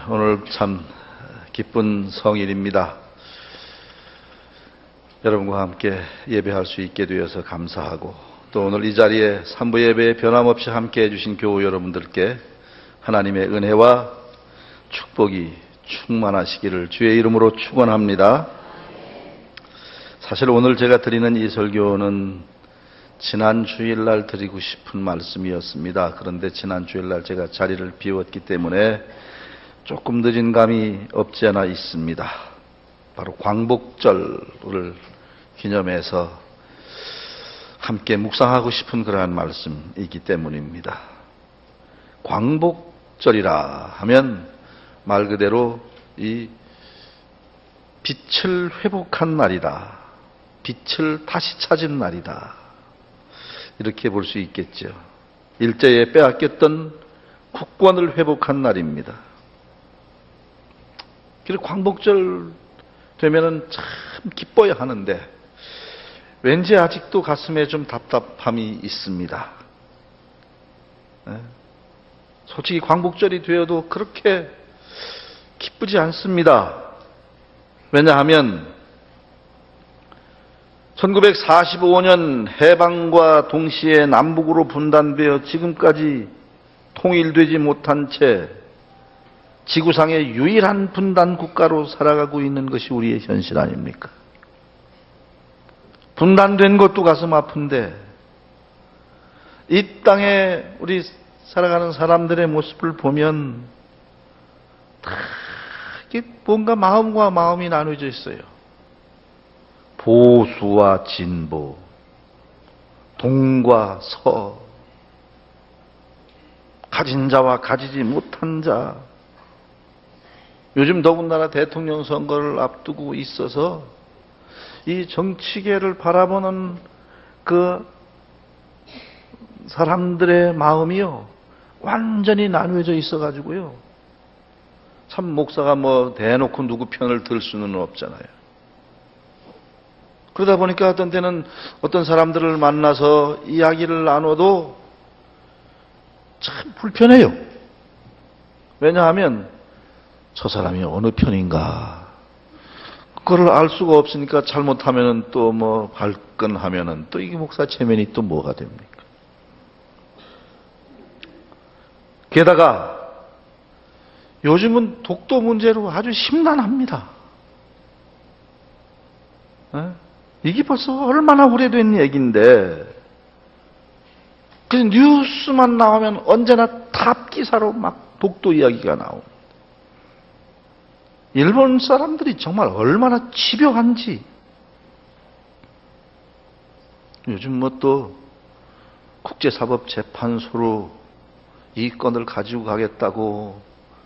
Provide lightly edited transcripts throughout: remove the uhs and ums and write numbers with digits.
오늘 참 기쁜 성일입니다. 여러분과 함께 예배할 수 있게 되어서 감사하고, 또 오늘 이 자리에 산부 예배에 변함없이 함께 해주신 교우 여러분들께 하나님의 은혜와 축복이 충만하시기를 주의 이름으로 축원합니다. 사실 오늘 제가 드리는 이 설교는 지난 주일날 드리고 싶은 말씀이었습니다. 그런데 지난 주일날 제가 자리를 비웠기 때문에 조금 늦은 감이 없지 않아 있습니다. 바로 광복절을 기념해서 함께 묵상하고 싶은 그러한 말씀이기 때문입니다. 광복절이라 하면 말 그대로 이 빛을 회복한 날이다. 빛을 다시 찾은 날이다. 이렇게 볼 수 있겠죠. 일제에 빼앗겼던 국권을 회복한 날입니다. 그리고 광복절 되면은 참 기뻐야 하는데 왠지 아직도 가슴에 좀 답답함이 있습니다. 솔직히 광복절이 되어도 그렇게 기쁘지 않습니다. 왜냐하면 1945년 해방과 동시에 남북으로 분단되어 지금까지 통일되지 못한 채 지구상의 유일한 분단 국가로 살아가고 있는 것이 우리의 현실 아닙니까? 분단된 것도 가슴 아픈데 이 땅에 우리 살아가는 사람들의 모습을 보면 다 뭔가 마음과 마음이 나눠져 있어요. 보수와 진보, 동과 서, 가진 자와 가지지 못한 자. 요즘 더군다나 대통령 선거를 앞두고 있어서 이 정치계를 바라보는 그 사람들의 마음이요, 완전히 나누어져 있어가지고요. 참 목사가 뭐 대놓고 누구 편을 들 수는 없잖아요. 그러다 보니까 어떤 때는 어떤 사람들을 만나서 이야기를 나눠도 참 불편해요. 왜냐하면 저 사람이 어느 편인가 그걸 알 수가 없으니까 잘못하면은 또 뭐 발끈하면은 또 이게 목사 체면이 또 뭐가 됩니까? 게다가 요즘은 독도 문제로 아주 심란합니다. 이게 벌써 얼마나 오래된 얘기인데, 그 뉴스만 나오면 언제나 탑 기사로 막 독도 이야기가 나옵니다. 일본 사람들이 정말 얼마나 집요한지. 요즘 뭐 또 국제사법재판소로 이 건을 가지고 가겠다고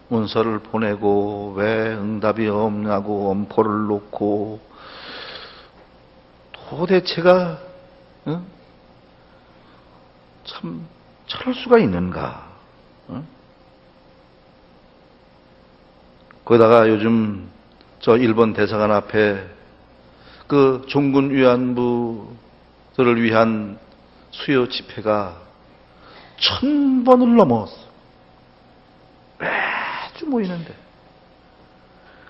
문서를 보내고 왜 응답이 없냐고 엄포를 놓고 도대체가 참 저럴 수가 있는가. 거기다가 요즘 저 일본 대사관 앞에 그 종군 위안부들을 위한 수요 집회가 1000번을 넘었어. 매주 모이는데.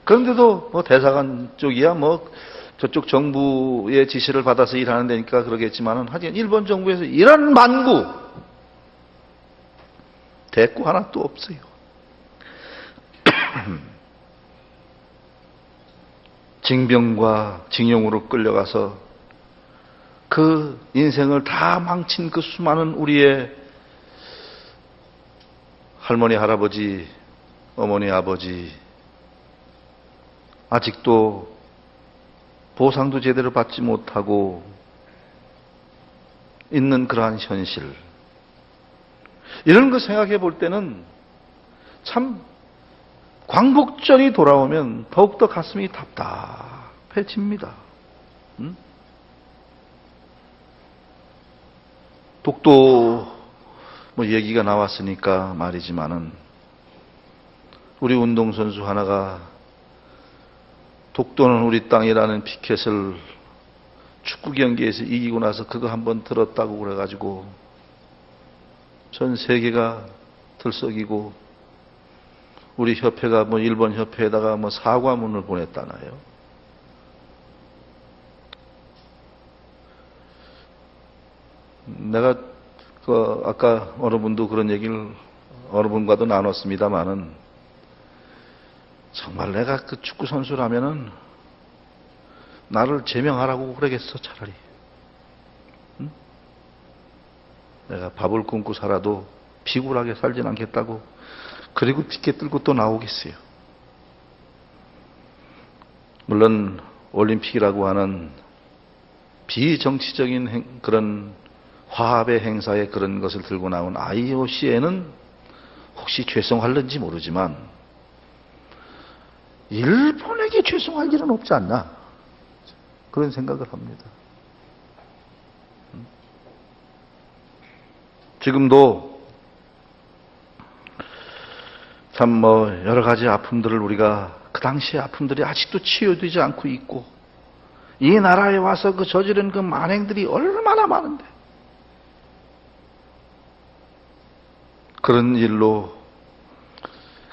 그런데도 뭐 대사관 쪽이야 뭐 저쪽 정부의 지시를 받아서 일하는 데니까 그러겠지만은, 하여튼 일본 정부에서 이런 만구 대꾸 하나 또 없어요. 징병과 징용으로 끌려가서 그 인생을 다 망친 그 수많은 우리의 할머니, 할아버지, 어머니, 아버지, 아직도 보상도 제대로 받지 못하고 있는 그러한 현실. 이런 거 생각해 볼 때는 참 광복절이 돌아오면 더욱더 가슴이 답답해집니다. 독도 뭐 얘기가 나왔으니까 말이지만은, 우리 운동선수 하나가 독도는 우리 땅이라는 피켓을 축구 경기에서 이기고 나서 그거 한번 들었다고 그래가지고 전 세계가 들썩이고 우리 협회가 뭐 일본 협회에다가 뭐 사과문을 보냈다나요? 내가 아까 어느 분도 그런 얘기를 어느 분과도 나눴습니다만은 정말 내가 그 축구 선수라면은 나를 제명하라고 그러겠어 차라리. 응? 내가 밥을 굶고 살아도 비굴하게 살진 않겠다고. 그리고 티켓 들고 또 나오겠어요. 물론 올림픽이라고 하는 비정치적인 그런 화합의 행사에 그런 것을 들고 나온 IOC에는 혹시 죄송할는지 모르지만 일본에게 죄송할 일은 없지 않나 그런 생각을 합니다. 지금도 참 뭐 여러 가지 아픔들을 우리가 그 당시의 아픔들이 아직도 치유되지 않고 있고 이 나라에 와서 그 저지른 그 만행들이 얼마나 많은데 그런 일로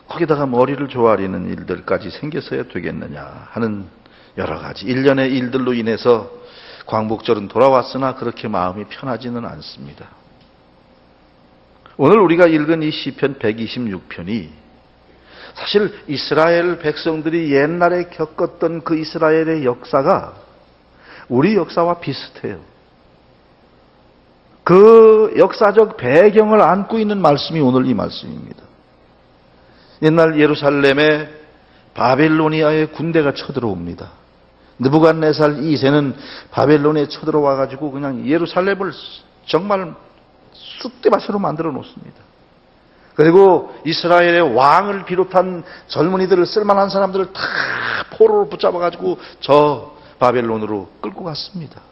거기다가 머리를 조아리는 일들까지 생겼어야 되겠느냐 하는 여러 가지 일련의 일들로 인해서 광복절은 돌아왔으나 그렇게 마음이 편하지는 않습니다. 오늘 우리가 읽은 이 시편 126편이 사실 이스라엘 백성들이 옛날에 겪었던 그 이스라엘의 역사가 우리 역사와 비슷해요. 그 역사적 배경을 안고 있는 말씀이 오늘 이 말씀입니다. 옛날 예루살렘에 바벨로니아의 군대가 쳐들어옵니다. 느부갓네살 2세는 바벨론에 쳐들어와 가지고 그냥 예루살렘을 정말 쑥대밭으로 만들어 놓습니다. 그리고 이스라엘의 왕을 비롯한 젊은이들을 쓸만한 사람들을 다 포로로 붙잡아 가지고 저 바벨론으로 끌고 갔습니다.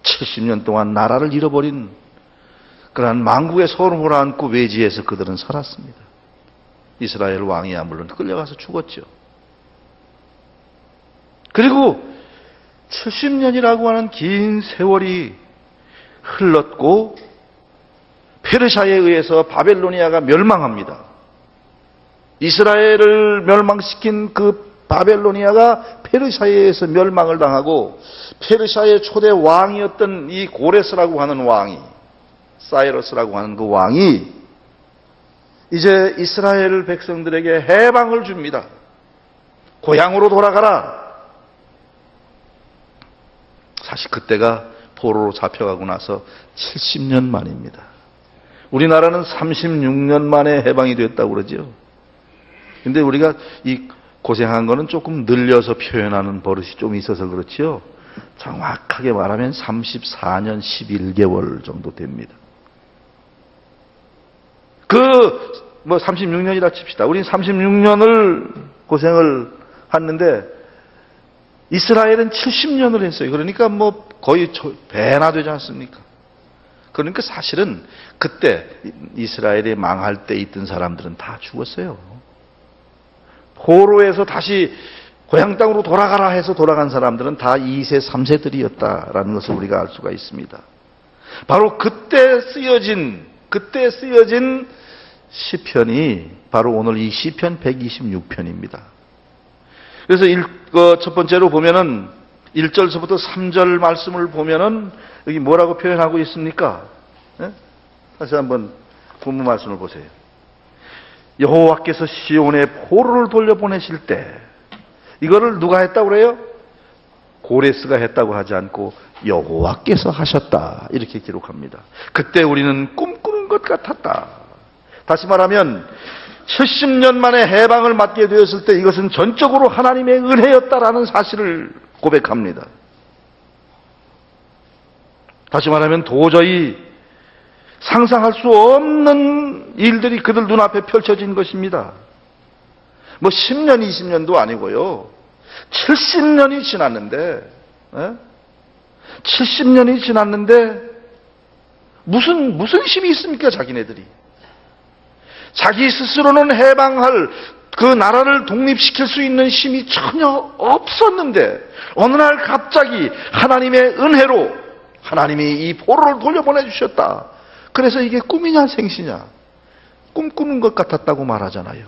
70년 동안 나라를 잃어버린 그러한 망국의 소름을 안고 외지에서 그들은 살았습니다. 이스라엘 왕이야 물론 끌려가서 죽었죠. 그리고 70년이라고 하는 긴 세월이 흘렀고 페르시아에 의해서 바벨로니아가 멸망합니다. 이스라엘을 멸망시킨 그 바벨로니아가 페르시아에 의해서 멸망을 당하고 페르시아의 초대 왕이었던 이 고레스라고 하는 왕이 사이러스라고 하는 그 왕이 이제 이스라엘 백성들에게 해방을 줍니다. 고향으로 돌아가라. 사실 그때가 포로로 잡혀가고 나서 70년 만입니다. 우리나라는 36년 만에 해방이 됐다고 그러죠. 근데 우리가 이 고생한 거는 조금 늘려서 표현하는 버릇이 좀 있어서 그렇지요. 정확하게 말하면 34년 11개월 정도 됩니다. 36년이라 칩시다. 우린 36년을 고생을 했는데 이스라엘은 70년을 했어요. 그러니까 뭐 거의 배나 되지 않습니까? 그러니까 사실은 그때 이스라엘이 망할 때 있던 사람들은 다 죽었어요. 포로에서 다시 고향 땅으로 돌아가라 해서 돌아간 사람들은 다 2세, 3세들이었다라는 것을 우리가 알 수가 있습니다. 바로 그때 쓰여진 시편이 바로 오늘 이 시편 126편입니다. 그래서 첫 번째로 보면은 1절서부터 3절 말씀을 보면은 여기 뭐라고 표현하고 있습니까? 네? 다시 한번 본문 말씀을 보세요. 여호와께서 시온에 포로를 돌려보내실 때 이거를 누가 했다고 그래요? 고레스가 했다고 하지 않고 여호와께서 하셨다 이렇게 기록합니다. 그때 우리는 꿈꾸는 것 같았다. 다시 말하면 70년 만에 해방을 맞게 되었을 때 이것은 전적으로 하나님의 은혜였다라는 사실을 고백합니다. 다시 말하면 도저히 상상할 수 없는 일들이 그들 눈앞에 펼쳐진 것입니다. 뭐 10년, 20년도 아니고요. 70년이 지났는데, 70년이 지났는데 무슨 힘이 있습니까, 자기네들이? 자기 스스로는 해방할 그 나라를 독립시킬 수 있는 힘이 전혀 없었는데 어느 날 갑자기 하나님의 은혜로 하나님이 이 포로를 돌려보내 주셨다. 그래서 이게 꿈이냐 생시냐? 꿈꾸는 것 같았다고 말하잖아요.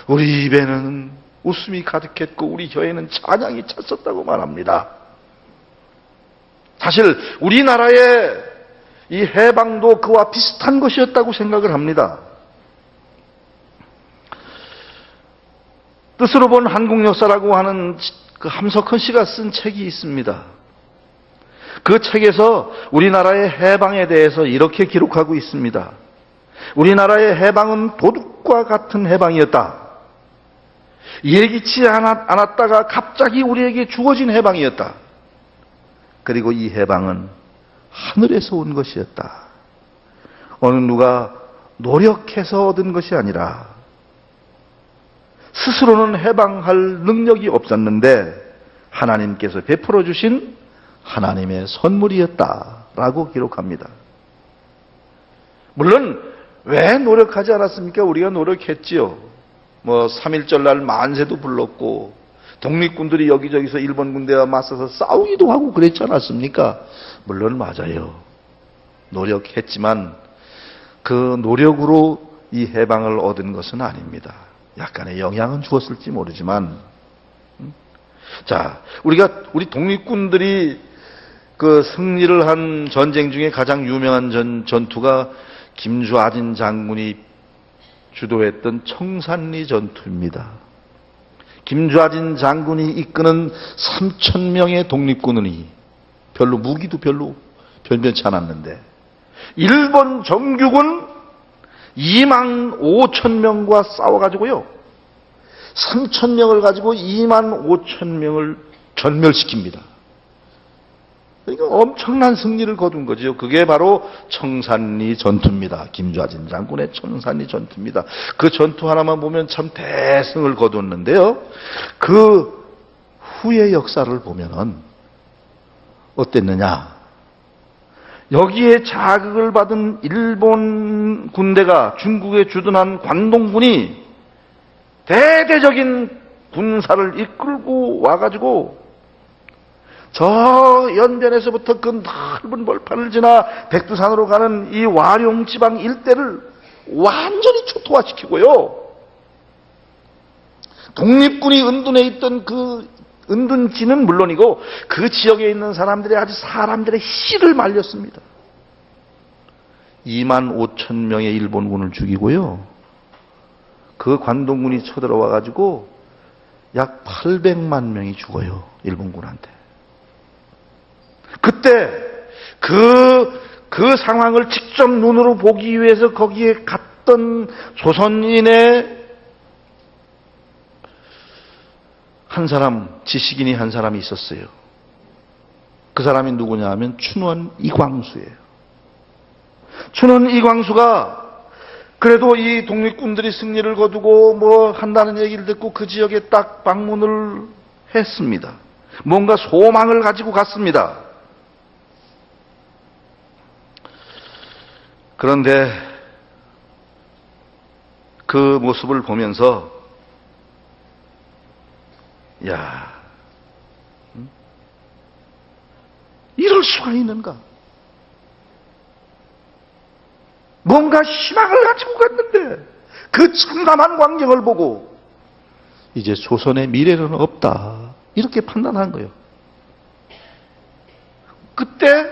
우리 입에는 웃음이 가득했고 우리 혀에는 찬양이 찼었다고 말합니다. 사실 우리나라의 이 해방도 그와 비슷한 것이었다고 생각을 합니다. 뜻으로 본 한국 역사라고 하는 그 함석헌 씨가 쓴 책이 있습니다. 그 책에서 우리나라의 해방에 대해서 이렇게 기록하고 있습니다. 우리나라의 해방은 도둑과 같은 해방이었다. 예기치 않았다가 갑자기 우리에게 주어진 해방이었다. 그리고 이 해방은 하늘에서 온 것이었다. 어느 누가 노력해서 얻은 것이 아니라 스스로는 해방할 능력이 없었는데 하나님께서 베풀어 주신 하나님의 선물이었다라고 기록합니다. 물론 왜 노력하지 않았습니까? 우리가 노력했지요. 3.1절 날 만세도 불렀고 독립군들이 여기저기서 일본 군대와 맞서서 싸우기도 하고 그랬지 않았습니까? 물론 맞아요. 노력했지만 그 노력으로 이 해방을 얻은 것은 아닙니다. 약간의 영향은 주었을지 모르지만, 자, 우리 독립군들이 그 승리를 한 전쟁 중에 가장 유명한 전투가 김주아진 장군이 주도했던 청산리 전투입니다. 김주아진 장군이 이끄는 3,000명의 독립군이 별로 무기도 별로 변변치 않았는데 일본 정규군 25,000명과 싸워가지고요 3,000명을 가지고 25,000명을 전멸시킵니다. 그러니까 엄청난 승리를 거둔 거죠. 그게 바로 청산리 전투입니다. 김주아진 장군의 청산리 전투입니다. 그 전투 하나만 보면 참 대승을 거뒀는데요. 그 후의 역사를 보면은 어땠느냐? 여기에 자극을 받은 일본 군대가 중국에 주둔한 관동군이 대대적인 군사를 이끌고 와가지고 저 연변에서부터 그 넓은 벌판을 지나 백두산으로 가는 이 와룡 지방 일대를 완전히 초토화시키고요. 독립군이 은둔해 있던 그 은둔지는 물론이고 그 지역에 있는 사람들이 아주 사람들의 씨를 말렸습니다. 25,000명의 일본군을 죽이고요. 그 관동군이 쳐들어와 가지고 약 800만 명이 죽어요. 일본군한테. 그때 그 상황을 직접 눈으로 보기 위해서 거기에 갔던 조선인의 한 사람, 지식인이 한 사람이 있었어요. 그 사람이 누구냐 하면 춘원 이광수예요. 춘원 이광수가 그래도 이 독립군들이 승리를 거두고 한다는 얘기를 듣고 그 지역에 딱 방문을 했습니다. 뭔가 소망을 가지고 갔습니다. 그런데 그 모습을 보면서 야, 이럴 수가 있는가? 뭔가 희망을 가지고 갔는데 그 참담한 광경을 보고 이제 조선의 미래는 없다 이렇게 판단한 거예요. 그때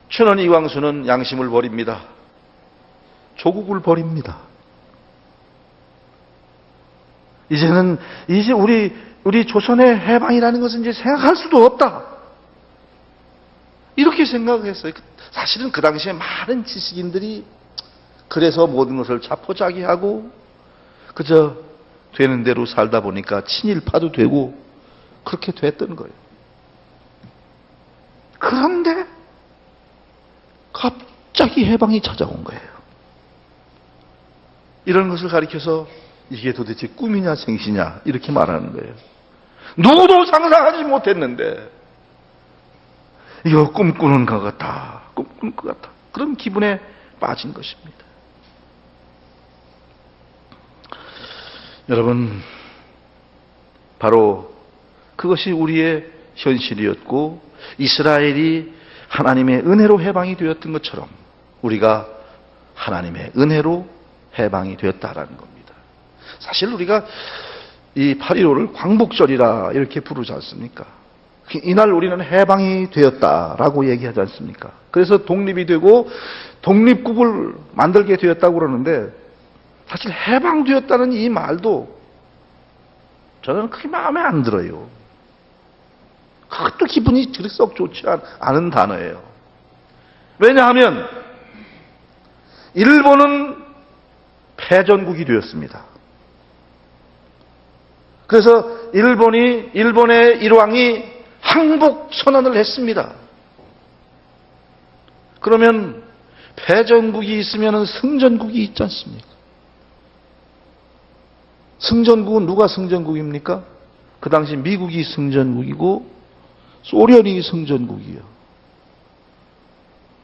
춘원 이광수는 양심을 버립니다. 조국을 버립니다. 이제 우리 조선의 해방이라는 것은 이제 생각할 수도 없다. 이렇게 생각했어요. 사실은 그 당시에 많은 지식인들이 그래서 모든 것을 자포자기하고 그저 되는 대로 살다 보니까 친일파도 되고 그렇게 됐던 거예요. 그런데 갑자기 해방이 찾아온 거예요. 이런 것을 가리켜서 이게 도대체 꿈이냐 생시냐 이렇게 말하는 거예요. 누구도 상상하지 못했는데 이거 꿈꾸는 것 같다. 꿈꾸는 것 같다. 그런 기분에 빠진 것입니다. 여러분, 바로 그것이 우리의 현실이었고 이스라엘이 하나님의 은혜로 해방이 되었던 것처럼 우리가 하나님의 은혜로 해방이 되었다라는 겁니다. 사실 우리가 이 8.15를 광복절이라 이렇게 부르지 않습니까? 이날 우리는 해방이 되었다라고 얘기하지 않습니까? 그래서 독립이 되고 독립국을 만들게 되었다고 그러는데 사실 해방되었다는 이 말도 저는 그렇게 마음에 안 들어요. 그것도 기분이 썩 좋지 않은 단어예요. 왜냐하면 일본은 패전국이 되었습니다. 그래서 일본의 일왕이 항복 선언을 했습니다. 그러면 패전국이 있으면 승전국이 있지 않습니까? 승전국은 누가 승전국입니까? 그 당시 미국이 승전국이고 소련이 승전국이에요.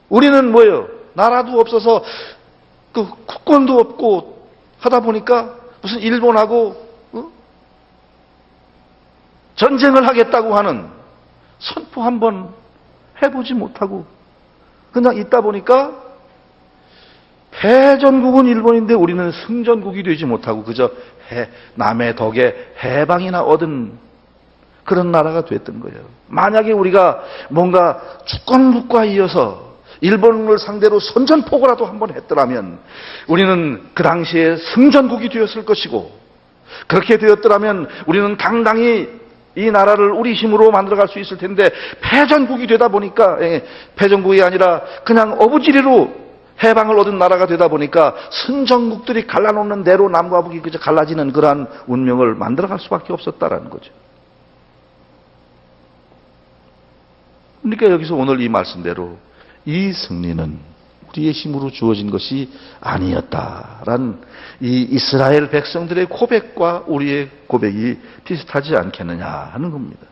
우리는 뭐예요? 나라도 없어서 그 국권도 없고 하다 보니까 무슨 일본하고 전쟁을 하겠다고 하는 선포 한번 해보지 못하고 그냥 있다 보니까 패전국은 일본인데 우리는 승전국이 되지 못하고 그저 남의 덕에 해방이나 얻은 그런 나라가 됐던 거예요. 만약에 우리가 뭔가 주권국가에 이어서 일본을 상대로 선전포고라도 한번 했더라면 우리는 그 당시에 승전국이 되었을 것이고 그렇게 되었더라면 우리는 당당히 이 나라를 우리 힘으로 만들어갈 수 있을 텐데 패전국이 되다 보니까 패전국이 아니라 그냥 어부지리로 해방을 얻은 나라가 되다 보니까 승전국들이 갈라놓는 대로 남과 북이 그저 갈라지는 그러한 운명을 만들어갈 수밖에 없었다라는 거죠. 그러니까 여기서 오늘 이 말씀대로 이 승리는 우리의 힘으로 주어진 것이 아니었다라는 이 이스라엘 백성들의 고백과 우리의 고백이 비슷하지 않겠느냐 하는 겁니다.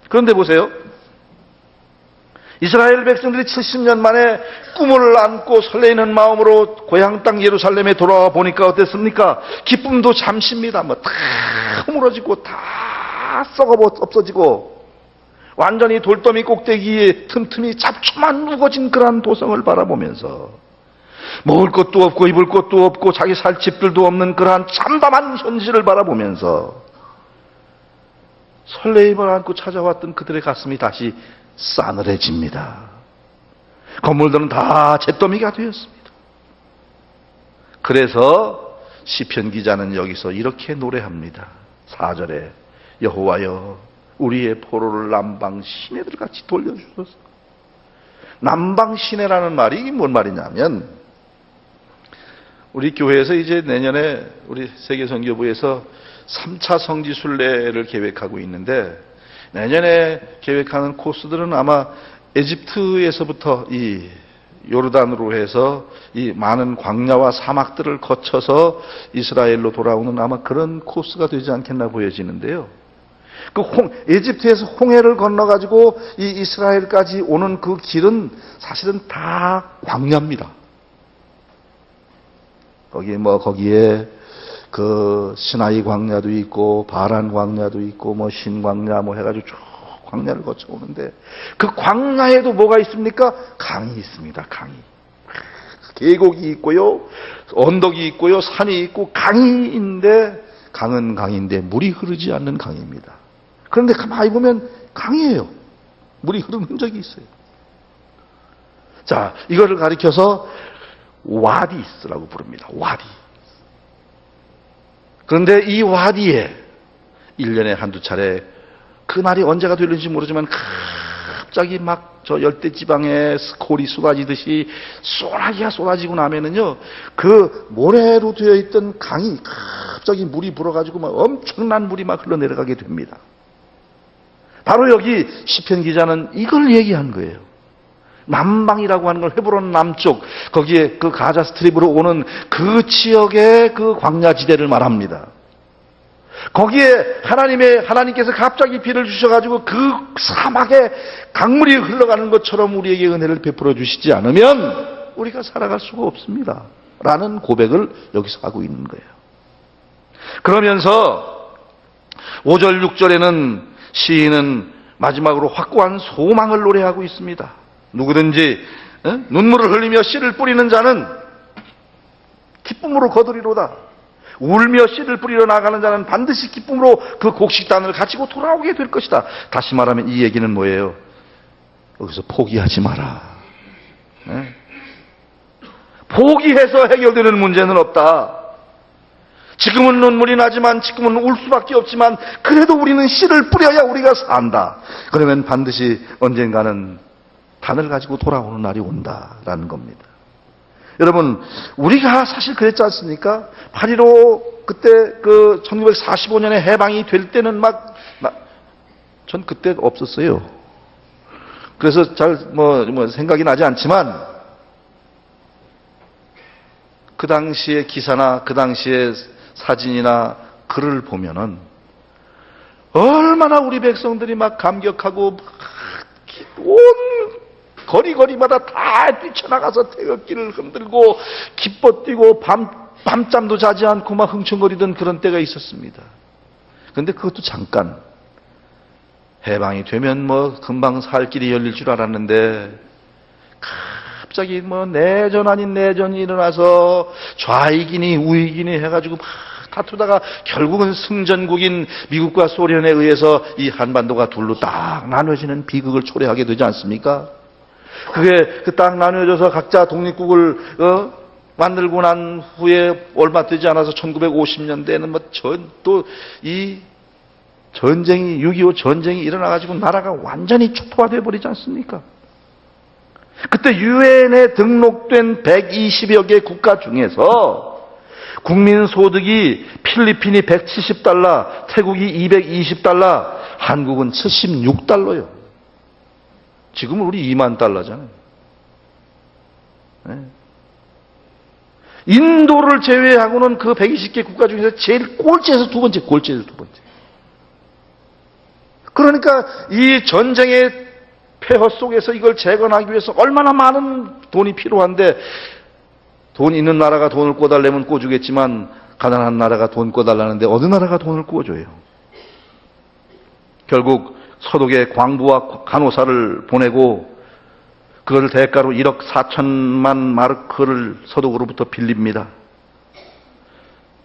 그런데 보세요. 이스라엘 백성들이 70년 만에 꿈을 안고 설레이는 마음으로 고향 땅 예루살렘에 돌아와 보니까 어땠습니까? 기쁨도 잠시입니다. 다 허물어지고 다 썩어 없어지고 완전히 돌더미 꼭대기에 틈틈이 잡초만 우거진 그러한 도성을 바라보면서 먹을 것도 없고 입을 것도 없고 자기 살 집들도 없는 그러한 참담한 현실을 바라보면서 설레임을 안고 찾아왔던 그들의 가슴이 다시 싸늘해집니다. 건물들은 다 잿더미가 되었습니다. 그래서 시편 기자는 여기서 이렇게 노래합니다. 4절에 여호와여 우리의 포로를 남방 시내들 같이 돌려주소서. 남방 시내라는 말이 이게 뭔 말이냐면 우리 교회에서 이제 내년에 우리 세계선교부에서 3차 성지순례를 계획하고 있는데 내년에 계획하는 코스들은 아마 에집트에서부터 이 요르단으로 해서 이 많은 광야와 사막들을 거쳐서 이스라엘로 돌아오는 아마 그런 코스가 되지 않겠나 보여지는데요. 에집트에서 홍해를 건너가지고 이 이스라엘까지 오는 그 길은 사실은 다 광야입니다. 거기에 그 시나이 광야도 있고 바란 광야도 있고 신광야 해가지고 쭉 광야를 거쳐 오는데 그 광야에도 뭐가 있습니까? 강이 있습니다. 강이. 계곡이 있고요, 언덕이 있고요, 산이 있고 강이 있는데 강은 강인데 물이 흐르지 않는 강입니다. 그런데 가만히 보면 강이에요. 물이 흐르는 흔적이 있어요. 자, 이거를 가리켜서 와디스라고 부릅니다. 와디. 그런데 이 와디에 1년에 한두 차례 그 날이 언제가 될는지 모르지만 갑자기 막 저 열대지방에 스콜이 쏟아지듯이 소나기가 쏟아지고 나면은요 그 모래로 되어 있던 강이 갑자기 물이 불어가지고 막 엄청난 물이 막 흘러내려가게 됩니다. 바로 여기 시편 기자는 이걸 얘기한 거예요. 남방이라고 하는 걸 헤브론 남쪽 거기에 그 가자 스트립으로 오는 그 지역의 그 광야지대를 말합니다. 거기에 하나님께서 갑자기 비를 주셔가지고 그 사막에 강물이 흘러가는 것처럼 우리에게 은혜를 베풀어 주시지 않으면 우리가 살아갈 수가 없습니다. 라는 고백을 여기서 하고 있는 거예요. 그러면서 5절 6절에는 시인은 마지막으로 확고한 소망을 노래하고 있습니다. 누구든지 눈물을 흘리며 씨를 뿌리는 자는 기쁨으로 거두리로다. 울며 씨를 뿌리러 나가는 자는 반드시 기쁨으로 그 곡식단을 가지고 돌아오게 될 것이다. 다시 말하면 이 얘기는 뭐예요? 여기서 포기하지 마라. 네? 포기해서 해결되는 문제는 없다. 지금은 눈물이 나지만, 지금은 울 수밖에 없지만, 그래도 우리는 씨를 뿌려야 우리가 산다. 그러면 반드시 언젠가는 단을 가지고 돌아오는 날이 온다라는 겁니다. 여러분, 우리가 사실 그랬지 않습니까? 8.15 그때 1945년에 해방이 될 때는 전 그때 없었어요. 그래서 잘 생각이 나지 않지만, 그 당시의 기사나 그 당시의 사진이나 글을 보면은 얼마나 우리 백성들이 막 감격하고 온 거리마다 다 뛰쳐나가서 태극기를 흔들고 기뻐 뛰고 밤잠도 자지 않고 막 흥청거리던 그런 때가 있었습니다. 그런데 그것도 잠깐, 해방이 되면 금방 살 길이 열릴 줄 알았는데 갑자기 내전 아닌 내전이 일어나서 좌익이니 우익이니 해가지고 막 다투다가 결국은 승전국인 미국과 소련에 의해서 이 한반도가 둘로 딱 나눠지는 비극을 초래하게 되지 않습니까? 그게 딱 나눠져서 각자 독립국을 만들고 난 후에 얼마 되지 않아서 1950년대에는 또 이 전쟁이 6.25 전쟁이 일어나가지고 나라가 완전히 초토화되어 버리지 않습니까? 그때 유엔에 등록된 120여 개 국가 중에서 국민 소득이 필리핀이 170달러, 태국이 220달러, 한국은 76달러요. 지금은 우리 2만 달러잖아요. 네. 인도를 제외하고는 그 120개 국가 중에서 제일 꼴찌에서 두 번째, 꼴찌에서 두 번째. 그러니까 이 전쟁의 폐허 속에서 이걸 재건하기 위해서 얼마나 많은 돈이 필요한데, 돈 있는 나라가 돈을 꿔달라면 꿔주겠지만 가난한 나라가 돈 꿔달라는데 어느 나라가 돈을 꿔줘요? 결국 서독에 광부와 간호사를 보내고 그걸 대가로 1억 4천만 마르크를 서독으로부터 빌립니다.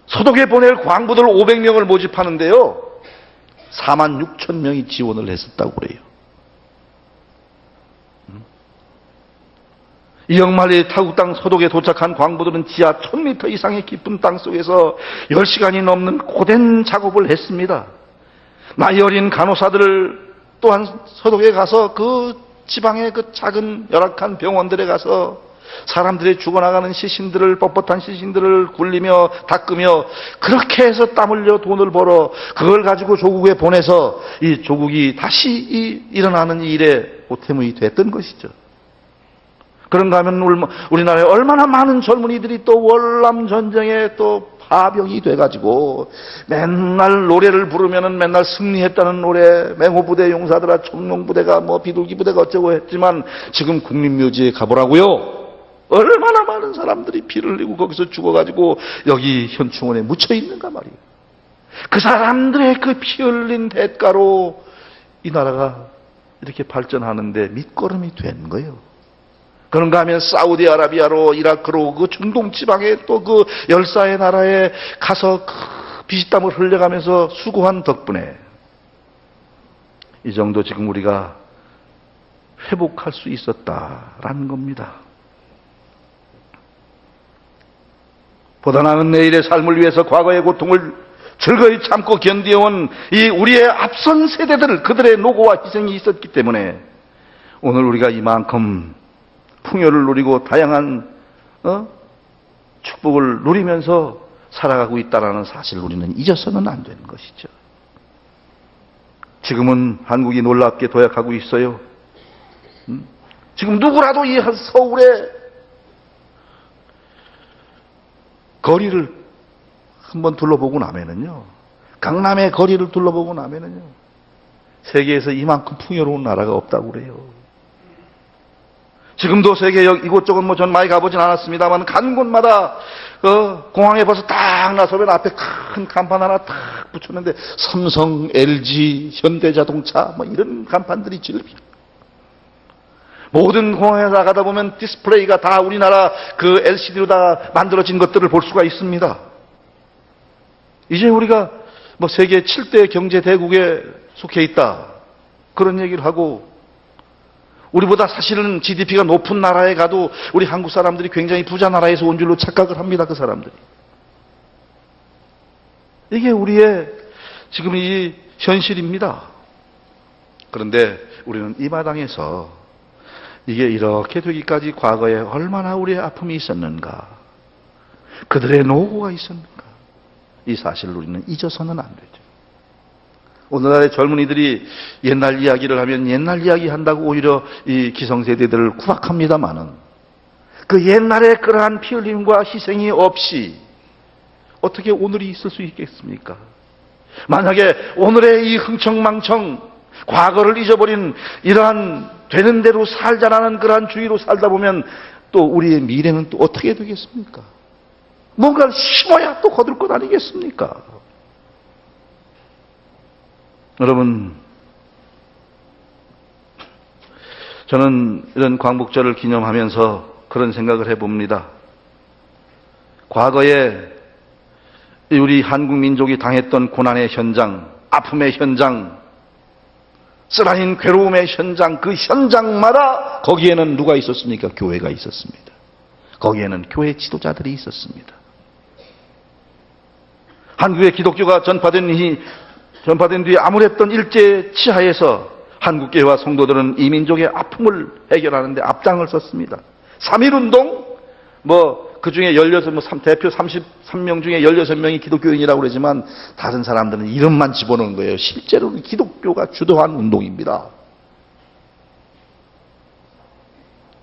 서독에 보낼 광부들 500명을 모집하는데요, 4만 6천 명이 지원을 했었다고 그래요. 이영만리 타국 땅 서독에 도착한 광부들은 지하 1000m 이상의 깊은 땅 속에서 10시간이 넘는 고된 작업을 했습니다. 나이 어린 간호사들 또한 서독에 가서 그 지방의 그 작은 열악한 병원들에 가서 사람들이 죽어나가는 시신들을, 뻣뻣한 시신들을 굴리며 닦으며 그렇게 해서 땀 흘려 돈을 벌어 그걸 가지고 조국에 보내서 이 조국이 다시 일어나는 일에 보탬이 됐던 것이죠. 그런가 하면 우리나라에 얼마나 많은 젊은이들이 또 월남 전쟁에 또 파병이 돼가지고 맨날 노래를 부르면은 맨날 승리했다는 노래, 맹호부대 용사들아, 청룡부대가 비둘기 부대가 어쩌고 했지만 지금 국립묘지에 가보라고요. 얼마나 많은 사람들이 피를 흘리고 거기서 죽어가지고 여기 현충원에 묻혀 있는가 말이에요. 그 사람들의 그 피 흘린 대가로 이 나라가 이렇게 발전하는데 밑거름이 된 거예요. 그런가 하면 사우디아라비아로, 이라크로, 그 중동 지방에 또 그 열사의 나라에 가서 그 피땀을 흘려가면서 수고한 덕분에 이 정도 지금 우리가 회복할 수 있었다라는 겁니다. 보다 나은 내일의 삶을 위해서 과거의 고통을 즐거이 참고 견디어온 이 우리의 앞선 세대들, 그들의 노고와 희생이 있었기 때문에 오늘 우리가 이만큼 풍요를 누리고 다양한 축복을 누리면서 살아가고 있다는 사실을 우리는 잊어서는 안 되는 것이죠. 지금은 한국이 놀랍게 도약하고 있어요. 지금 누구라도 이 서울의 거리를 한번 둘러보고 나면은요, 강남의 거리를 둘러보고 나면은요, 세계에서 이만큼 풍요로운 나라가 없다고 그래요. 지금도 세계 이곳저곳 전 많이 가보진 않았습니다만 간 곳마다 공항에 벌써 딱 나서면 앞에 큰 간판 하나 딱 붙였는데 삼성, LG, 현대자동차 이런 간판들이 질비. 모든 공항에 나가다 보면 디스플레이가 다 우리나라 그 LCD로 다 만들어진 것들을 볼 수가 있습니다. 이제 우리가 뭐 세계 7대 경제 대국에 속해 있다. 그런 얘기를 하고, 우리보다 사실은 GDP가 높은 나라에 가도 우리 한국 사람들이 굉장히 부자 나라에서 온 줄로 착각을 합니다. 그 사람들이. 이게 우리의 지금 이 현실입니다. 그런데 우리는 이 마당에서 이게 이렇게 되기까지 과거에 얼마나 우리의 아픔이 있었는가, 그들의 노고가 있었는가, 이 사실을 우리는 잊어서는 안 되죠. 오늘날의 젊은이들이 옛날 이야기를 하면 옛날 이야기 한다고 오히려 이 기성세대들을 구박합니다마는, 그 옛날에 그러한 피 흘림과 희생이 없이 어떻게 오늘이 있을 수 있겠습니까? 만약에 오늘의 이 흥청망청 과거를 잊어버린 이러한 되는 대로 살자라는 그러한 주의로 살다 보면 또 우리의 미래는 또 어떻게 되겠습니까? 뭔가를 심어야 또 거둘 것 아니겠습니까? 여러분, 저는 이런 광복절을 기념하면서 그런 생각을 해봅니다. 과거에 우리 한국 민족이 당했던 고난의 현장, 아픔의 현장, 쓰라린 괴로움의 현장, 그 현장마다 거기에는 누가 있었습니까? 교회가 있었습니다. 거기에는 교회 지도자들이 있었습니다. 한국의 기독교가 전파된 뒤에 암울했던 일제 치하에서 한국교회와 성도들은 이 민족의 아픔을 해결하는 데 앞장을 섰습니다. 3.1운동, 그 중에 대표 33명 중에 16명이 기독교인이라고 그러지만 다른 사람들은 이름만 집어넣은 거예요. 실제로는 기독교가 주도한 운동입니다.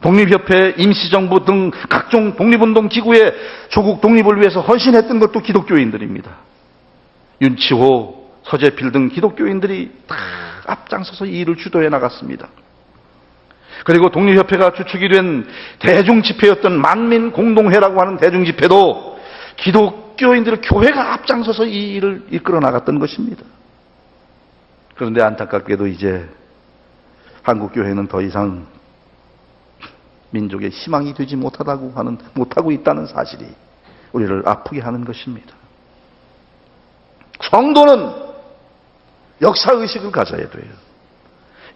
독립협회, 임시정부 등 각종 독립운동 기구에 조국 독립을 위해서 헌신했던 것도 기독교인들입니다. 윤치호, 서재필 등 기독교인들이 다 앞장서서 이 일을 주도해 나갔습니다. 그리고 독립협회가 주축이 된 대중집회였던 만민공동회라고 하는 대중집회도 기독교인들의 교회가 앞장서서 이 일을 이끌어 나갔던 것입니다. 그런데 안타깝게도 이제 한국교회는 더 이상 민족의 희망이 되지 못하고 있다는 사실이 우리를 아프게 하는 것입니다. 성도는 역사의식을 가져야 돼요.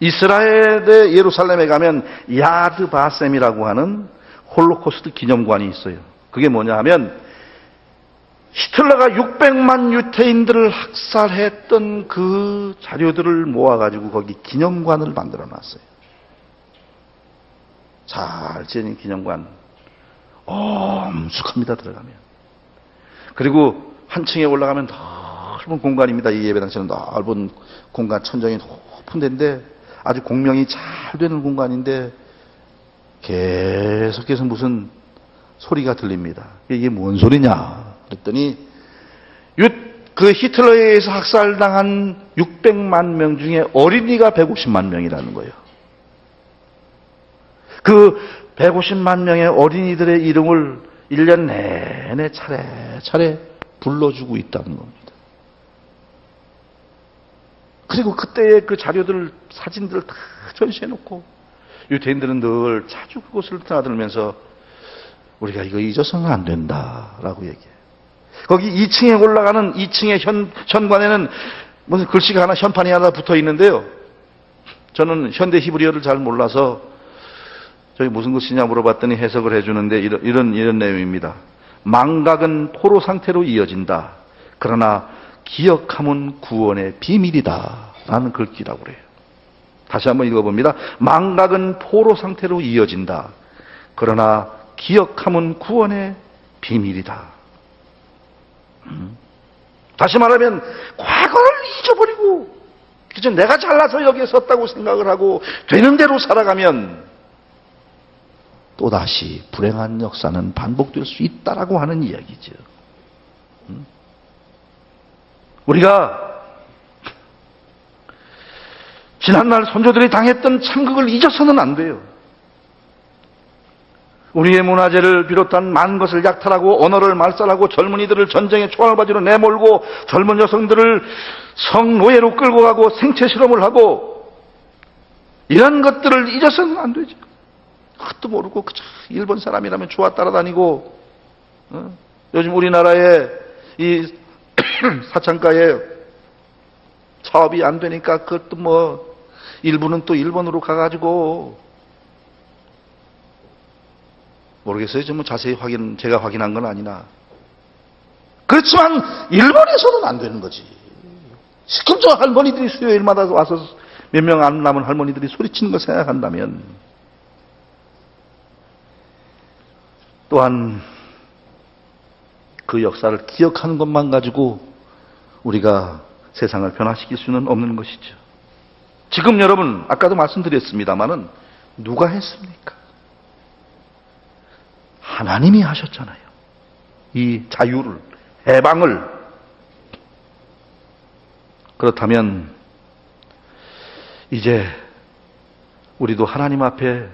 이스라엘의 예루살렘에 가면 야드 바셈이라고 하는 홀로코스트 기념관이 있어요. 그게 뭐냐 하면 히틀러가 600만 유태인들을 학살했던 그 자료들을 모아가지고 거기 기념관을 만들어 놨어요. 잘 지어진 기념관. 엄숙합니다, 들어가면. 그리고 한 층에 올라가면 넓은 공간입니다. 이 예배당처럼 넓은 공간, 천정이 높은 데인데 아주 공명이 잘 되는 공간인데 계속해서 무슨 소리가 들립니다. 이게 뭔 소리냐 그랬더니 그 히틀러에 의해서 학살당한 600만 명 중에 어린이가 150만 명이라는 거예요. 그 150만 명의 어린이들의 이름을 1년 내내 차례차례 불러주고 있다는 겁니다. 그리고 그때의 그 자료들, 사진들을 다 전시해놓고 유태인들은 늘 자주 그곳을 드나들면서 우리가 이거 잊어서는 안 된다라고 얘기해요. 거기 2층에 올라가는 2층의 현관에는 무슨 글씨가 하나, 현판이 하나 붙어 있는데요. 저는 현대 히브리어를 잘 몰라서 저기 무슨 글씨냐 물어봤더니 해석을 해주는데 이런 내용입니다. 망각은 포로 상태로 이어진다. 그러나 기억함은 구원의 비밀이다 라는 글귀라고 그래요. 다시 한번 읽어봅니다. 망각은 포로 상태로 이어진다. 그러나 기억함은 구원의 비밀이다. 다시 말하면 과거를 잊어버리고 그저 내가 잘나서 여기에 섰다고 생각을 하고 되는 대로 살아가면 또다시 불행한 역사는 반복될 수 있다라고 하는 이야기죠. 우리가 지난날 선조들이 당했던 참극을 잊어서는 안 돼요. 우리의 문화재를 비롯한 많은 것을 약탈하고 언어를 말살하고 젊은이들을 전쟁의 총알바지로 내몰고 젊은 여성들을 성노예로 끌고 가고 생체 실험을 하고 이런 것들을 잊어서는 안 되죠. 그것도 모르고 그저 일본 사람이라면 좋아 따라다니고 요즘 우리나라에 이 사창가에 사업이 안 되니까 그것도 뭐 일부는 또 일본으로 가가지고 모르겠어요. 좀 자세히 제가 확인한 건 아니나. 그렇지만 일본에서는 안 되는 거지. 시큼 저 할머니들이 수요일마다 와서 몇 명 안 남은 할머니들이 소리치는 거 생각한다면, 또한 그 역사를 기억하는 것만 가지고 우리가 세상을 변화시킬 수는 없는 것이죠. 지금 여러분, 아까도 말씀드렸습니다마는 누가 했습니까? 하나님이 하셨잖아요. 이 자유를, 해방을. 그렇다면 이제 우리도 하나님 앞에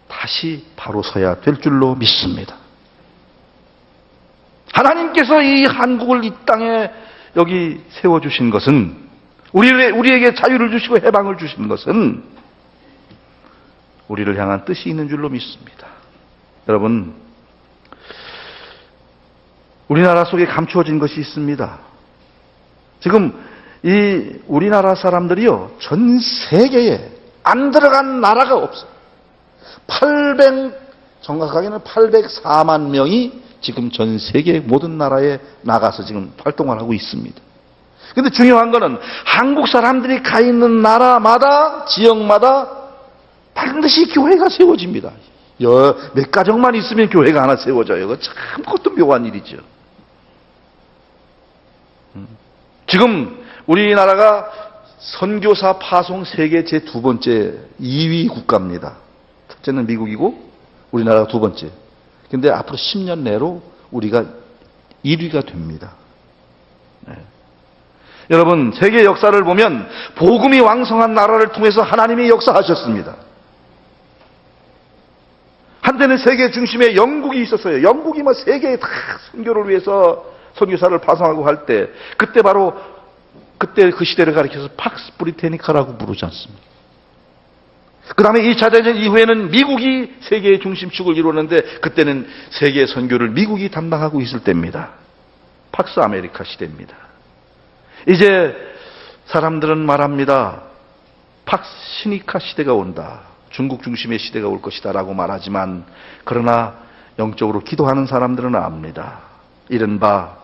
다시 바로 서야 될 줄로 믿습니다. 하나님께서 이 한국을 이 땅에 여기 세워주신 것은, 우리에게 자유를 주시고 해방을 주신 것은 우리를 향한 뜻이 있는 줄로 믿습니다. 여러분, 우리나라 속에 감추어진 것이 있습니다. 지금 이 우리나라 사람들이요, 전 세계에 안 들어간 나라가 없어요. 정확하게는 804만 명이 지금 전 세계 모든 나라에 나가서 지금 활동을 하고 있습니다. 근데 중요한 거는 한국 사람들이 가 있는 나라마다, 지역마다 반드시 교회가 세워집니다. 몇 가정만 있으면 교회가 하나 세워져요. 이거 참 그것도 묘한 일이죠. 지금 우리나라가 선교사 파송 세계 제2번째 2위 국가입니다. 첫째는 미국이고 우리나라가 두 번째. 근데 앞으로 10년 내로 우리가 1위가 됩니다. 네. 여러분, 세계 역사를 보면 복음이 왕성한 나라를 통해서 하나님이 역사하셨습니다. 한때는 세계 중심에 영국이 있었어요. 영국이 뭐 세계에 다 선교를 위해서 선교사를 파송하고 할 때, 그때 그 시대를 가리켜서 팍스 브리테니카라고 부르지 않습니까? 그 다음에 2차 대전 이후에는 미국이 세계의 중심축을 이루었는데, 그때는 세계 선교를 미국이 담당하고 있을 때입니다. 팍스 아메리카 시대입니다. 이제 사람들은 말합니다. 팍스 시니카 시대가 온다. 중국 중심의 시대가 올 것이다 라고 말하지만, 그러나 영적으로 기도하는 사람들은 압니다. 이른바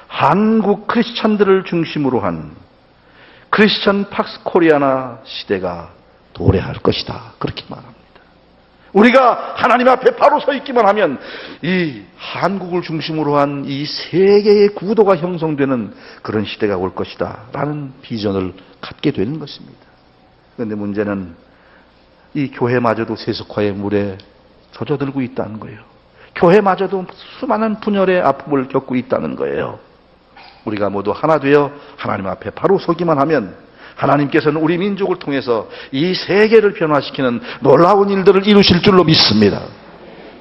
한국 크리스찬들을 중심으로 한 크리스천 팍스 코리아나 시대가 도래할 것이다. 그렇게 말합니다. 우리가 하나님 앞에 바로 서 있기만 하면 이 한국을 중심으로 한 이 세계의 구도가 형성되는 그런 시대가 올 것이다 라는 비전을 갖게 되는 것입니다. 그런데 문제는 이 교회마저도 세속화의 물에 젖어들고 있다는 거예요. 교회마저도 수많은 분열의 아픔을 겪고 있다는 거예요. 우리가 모두 하나 되어 하나님 앞에 바로 서기만 하면 하나님께서는 우리 민족을 통해서 이 세계를 변화시키는 놀라운 일들을 이루실 줄로 믿습니다.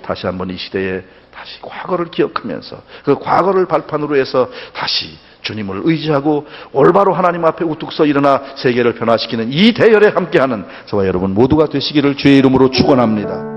다시 한번 이 시대에 다시 과거를 기억하면서 그 과거를 발판으로 해서 다시 주님을 의지하고 올바로 하나님 앞에 우뚝 서 일어나 세계를 변화시키는 이 대열에 함께하는 저와 여러분 모두가 되시기를 주의 이름으로 축원합니다.